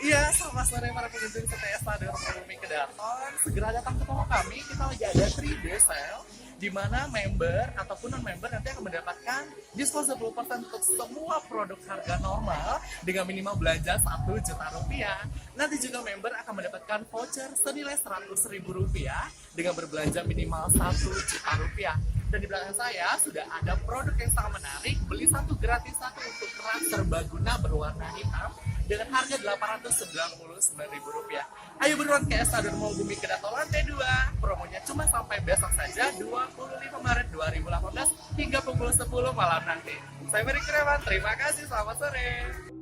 Iya, selamat sore para pengunjung setia Stadion Bumi Kedaton. Segera datang ke toko kami, kita lagi ada 3-day sale di mana member ataupun non-member nanti akan mendapatkan diskon 10% untuk semua produk harga normal dengan minimal belanja 1 juta rupiah. Nanti juga member akan mendapatkan voucher senilai 100 ribu rupiah dengan berbelanja minimal 1 juta rupiah. Dan di belakang saya sudah ada produk yang sangat menarik, beli satu gratis satu untuk rak serbaguna berwarna hitam dengan harga Rp899.000. Ayo buruan ke Stadion Mall Bumi Kedaton lantai 2. Promonya cuma sampai besok saja 25 Maret 2018 hingga pukul 10 malam nanti. Saya Mary Kreman, terima kasih, selamat sore.